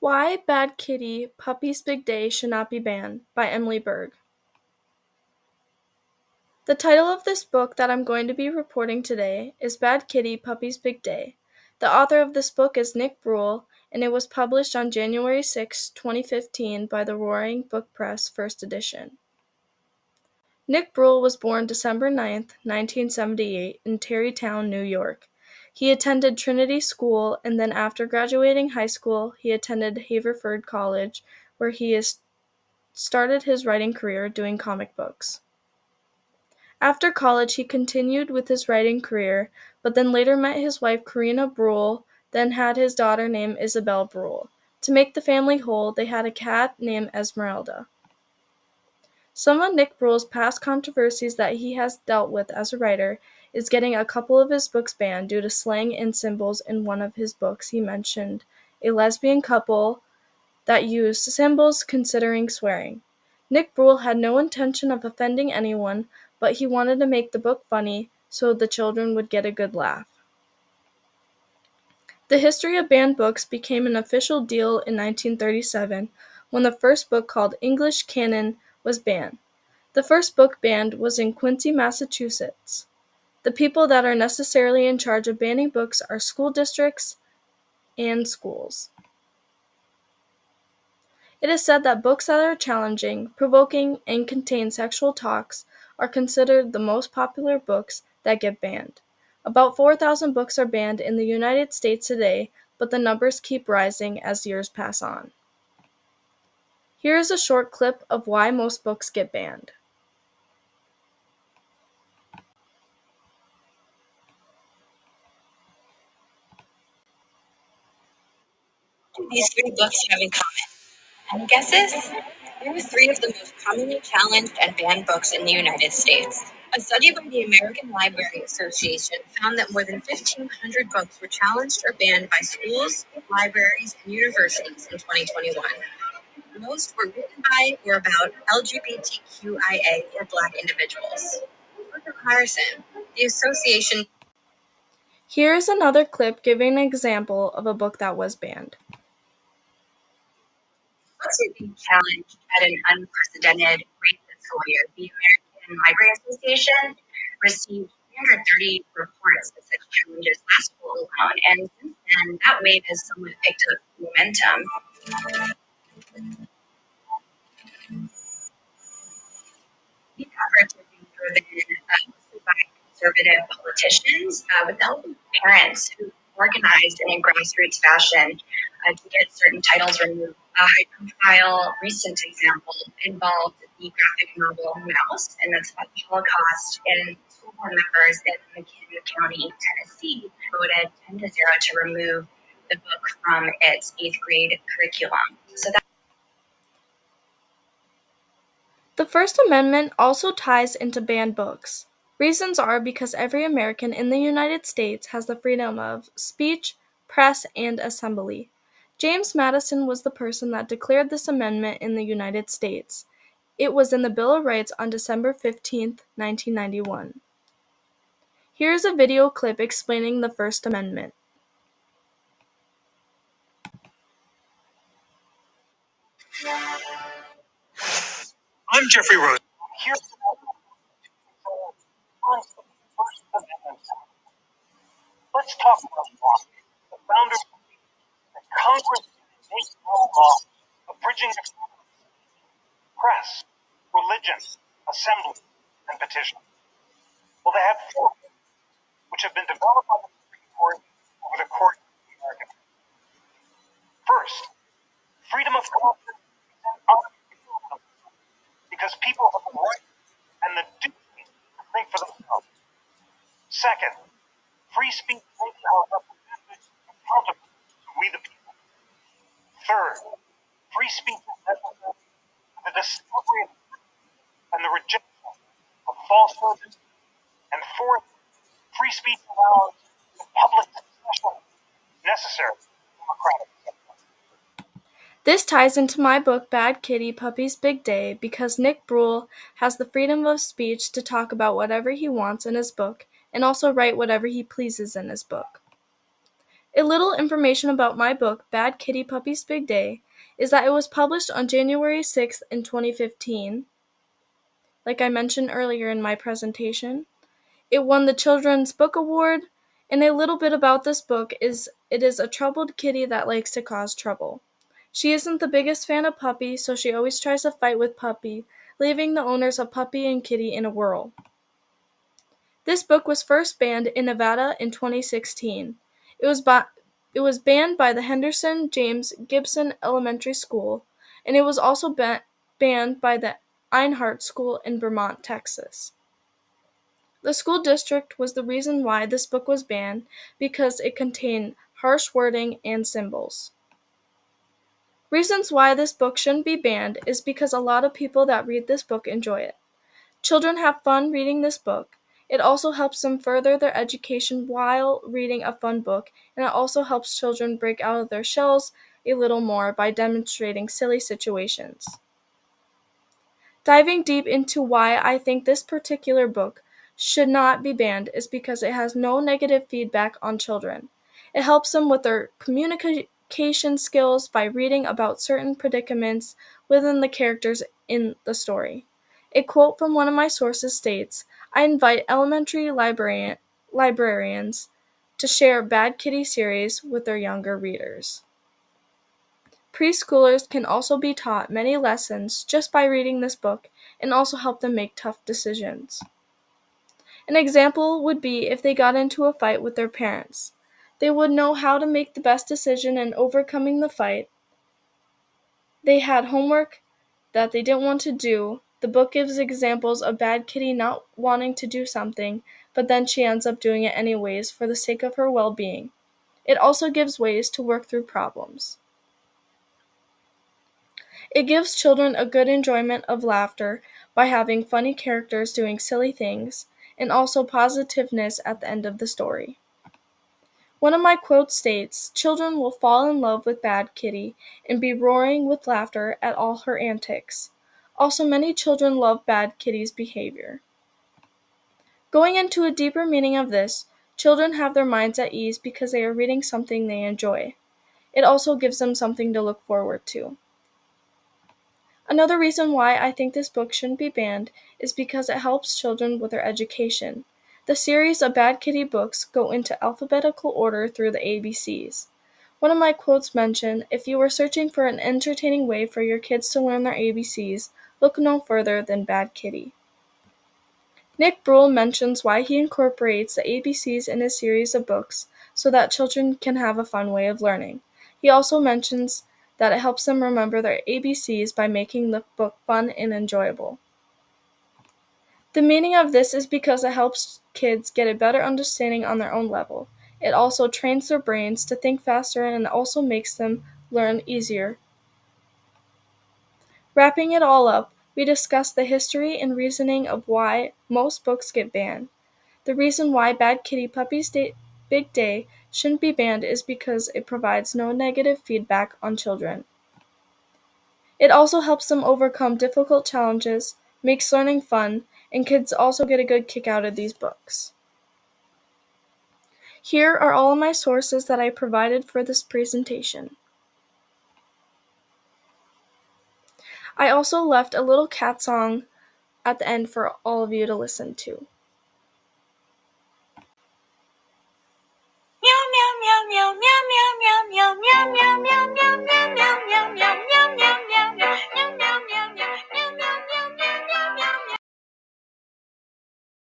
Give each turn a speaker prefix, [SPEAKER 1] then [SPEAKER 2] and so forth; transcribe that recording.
[SPEAKER 1] Why Bad Kitty, Puppy's Big Day Should Not Be Banned by Emily Berg. The title of this book that I'm going to be reporting today is Bad Kitty, Puppy's Big Day. The author of this book is Nick Bruhl, and it was published on January 6, 2015 by the Roaring Book Press, first edition. Nick Bruhl was born December 9, 1978 in Tarrytown, New York. He attended Trinity School, and then after graduating high school, he attended Haverford College, where he started his writing career doing comic books. After college, he continued with his writing career, but then later met his wife Karina Bruhl, then had his daughter named Isabel Bruhl. To make the family whole, they had a cat named Esmeralda. Some of Nick Bruhl's past controversies that he has dealt with as a writer is getting a couple of his books banned due to slang and symbols. In one of his books, he mentioned a lesbian couple that used symbols considering swearing. Nick Bruhl had no intention of offending anyone, but he wanted to make the book funny so the children would get a good laugh. The history of banned books became an official deal in 1937 when the first book, called English Canon, was banned. The first book banned was in Quincy, Massachusetts. The people that are necessarily in charge of banning books are school districts and schools. It is said that books that are challenging, provoking, and contain sexual talks are considered the most popular books that get banned. About 4,000 books are banned in the United States today, but the numbers keep rising as years pass on. Here is a short clip of why most books get banned.
[SPEAKER 2] These three books have in common. Any guesses? Here are three of the most commonly challenged and banned books in the United States. A study by the American Library Association found that more than 1,500 books were challenged or banned by schools, libraries, and universities in 2021. Most were written by or about LGBTQIA or Black individuals. For comparison, the association.
[SPEAKER 1] Here is another clip giving an example of a book that was banned.
[SPEAKER 2] Books are being challenged at an unprecedented rate this whole year. The American Library Association received 330 reports of such challenges last fall alone, and since then, that wave has somewhat picked up momentum. These efforts are being driven mostly by conservative politicians with the help of parents who organized in a grassroots fashion to get certain titles removed. A high-profile recent example involved the graphic novel Mouse, and that's about the Holocaust. And school board members in McKinney County, Tennessee, voted 10-0 to remove the book from its 8th grade curriculum.
[SPEAKER 1] The First Amendment also ties into banned books. Reasons are because every American in the United States has the freedom of speech, press, and assembly. James Madison was the person that declared this amendment in the United States. It was in the Bill of Rights on December 15, 1991. Here is a video clip explaining the First Amendment.
[SPEAKER 3] I'm Jeffrey Rose. Here's the First Amendment. Let's talk about why the founders that Congress makes no law abridging the press, religion, assembly, and petition. Well, they have four, which have been developed by the Supreme Court over the course of the American. First, freedom of conscience and unalienable, because people have the right and the duty to think for themselves. Second, free speech makes our representatives accountable to we the people. Third, free speech is necessary for the discovery of and the rejection of falsehoods. And fourth, free speech allows the public discussion necessary for democratic system.
[SPEAKER 1] This ties into my book, Bad Kitty, Puppy's Big Day, because Nick Bruhl has the freedom of speech to talk about whatever he wants in his book and also write whatever he pleases in his book. A little information about my book, Bad Kitty Puppy's Big Day, is that it was published on January 6th in 2015, like I mentioned earlier in my presentation. It won the Children's Book Award, and a little bit about this book is it is a troubled kitty that likes to cause trouble. She isn't the biggest fan of Puppy, so she always tries to fight with Puppy, leaving the owners of Puppy and Kitty in a whirl. This book was first banned in Nevada in 2016. It was banned by the Henderson James Gibson Elementary School, and it was also banned by the Einhardt School in Vermont, Texas. The school district was the reason why this book was banned because it contained harsh wording and symbols. Reasons why this book shouldn't be banned is because a lot of people that read this book enjoy it. Children have fun reading this book. It also helps them further their education while reading a fun book, and it also helps children break out of their shells a little more by demonstrating silly situations. Diving deep into why I think this particular book should not be banned is because it has no negative feedback on children. It helps them with their communication skills by reading about certain predicaments within the characters in the story. A quote from one of my sources states, "I invite elementary librarians to share Bad Kitty series with their younger readers." Preschoolers can also be taught many lessons just by reading this book and also help them make tough decisions. An example would be if they got into a fight with their parents. They would know how to make the best decision in overcoming the fight. They had homework that they didn't want to do. The book gives examples of Bad Kitty not wanting to do something, but then she ends up doing it anyways for the sake of her well-being. It also gives ways to work through problems. It gives children a good enjoyment of laughter by having funny characters doing silly things, and also positiveness at the end of the story. One of my quotes states, "Children will fall in love with Bad Kitty and be roaring with laughter at all her antics." Also, many children love Bad Kitty's behavior. Going into a deeper meaning of this, children have their minds at ease because they are reading something they enjoy. It also gives them something to look forward to. Another reason why I think this book shouldn't be banned is because it helps children with their education. The series of Bad Kitty books go into alphabetical order through the ABCs. One of my quotes mentioned, "If you are searching for an entertaining way for your kids to learn their ABCs, look no further than Bad Kitty." Nick Bruhl mentions why he incorporates the ABCs in his series of books so that children can have a fun way of learning. He also mentions that it helps them remember their ABCs by making the book fun and enjoyable. The meaning of this is because it helps kids get a better understanding on their own level. It also trains their brains to think faster and also makes them learn easier. Wrapping it all up, we discussed the history and reasoning of why most books get banned. The reason why Bad Kitty Puppy's Big Day shouldn't be banned is because it provides no negative feedback on children. It also helps them overcome difficult challenges, makes learning fun, and kids also get a good kick out of these books. Here are all of my sources that I provided for this presentation. I also left a little cat song at the end for all of you to listen to.
[SPEAKER 2] Meow meow meow meow meow meow meow meow meow meow meow meow.